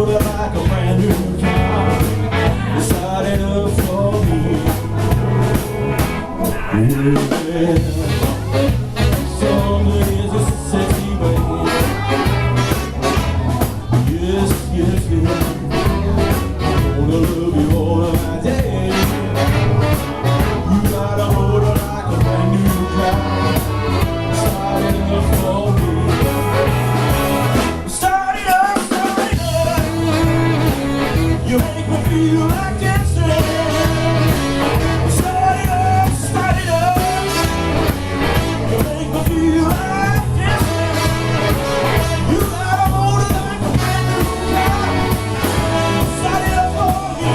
motor like a brand new car. It started up for me. Yeah. Something is a sexy way. Yes, yes, yes. I wanna love you all of my days. You got a motor like a brand new car. It started up for me. Start it up, start it up. You make me feel like dancing. Start it up, start it up. You make me feel like dancing. You got a motor like a brand new car. Start it up for me.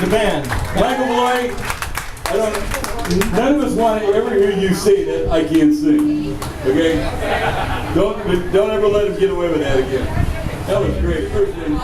The band. Michael Malloy, none of us want to ever hear you say that I can't sing. Okay? Don't ever let him get away with that again. That was great. First thing.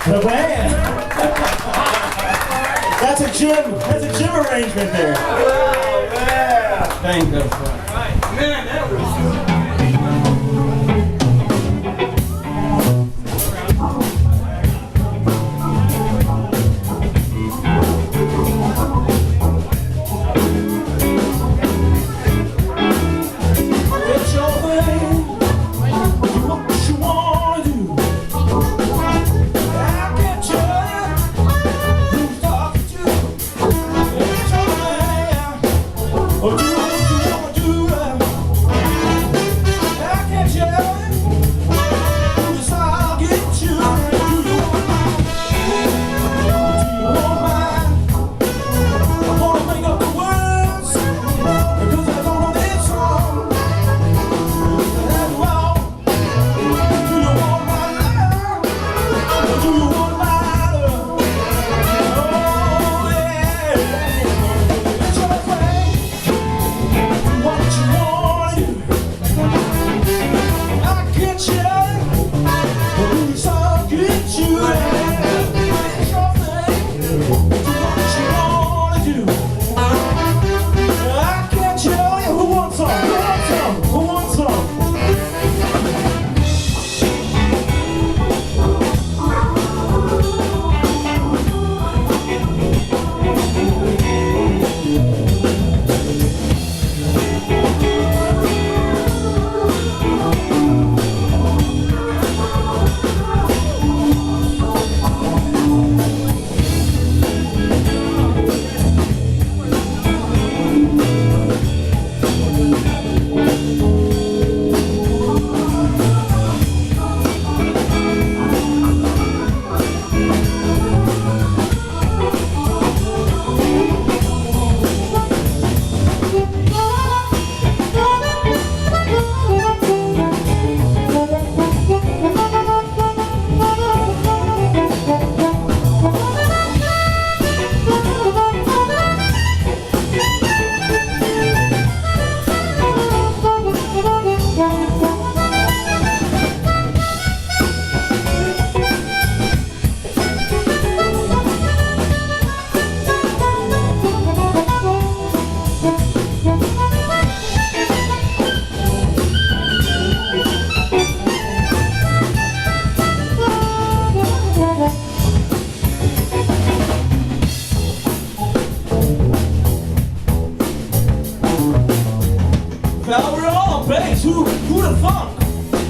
The band. That's a gym arrangement there. Oh, yeah. Thank you. Man, that was... Who the funk?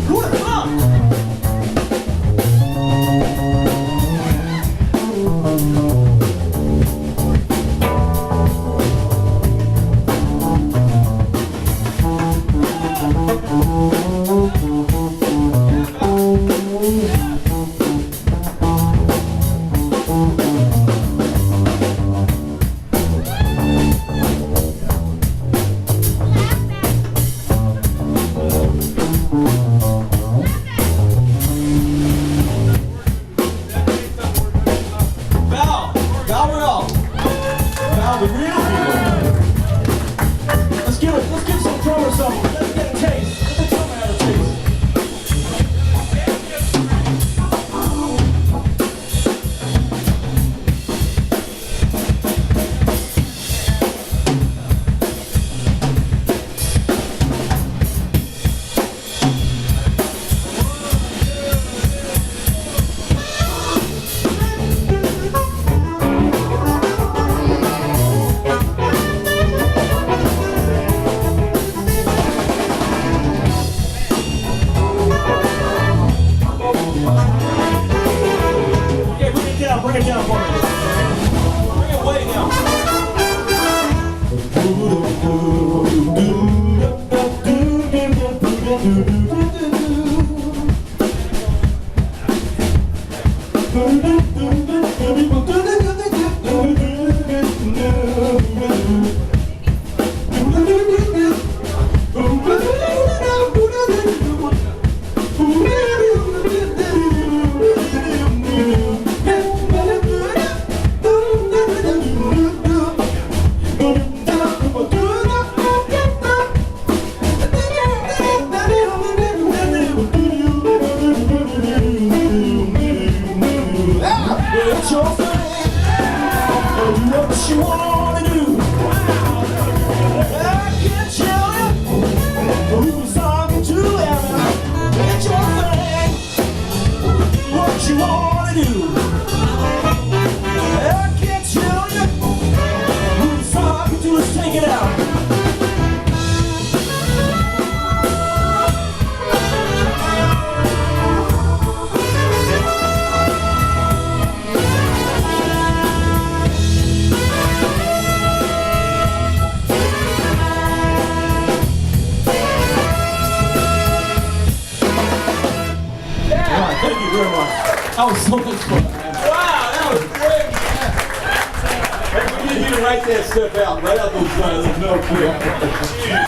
Who the funk? Let's give some drummers some. Let's get a taste. Let the drummer have a taste. Bring it down for me. Bring it way down. Well, it's your thing. Do what you wanna do. I can't tell you who's talking to you. It's your thing. What you wanna do. I can't tell you who's talking to. Let's take it out. Thank you very much. That was so much fun. Wow, that was great. Hey, we need you to write that stuff out. Write out those lines. No kidding.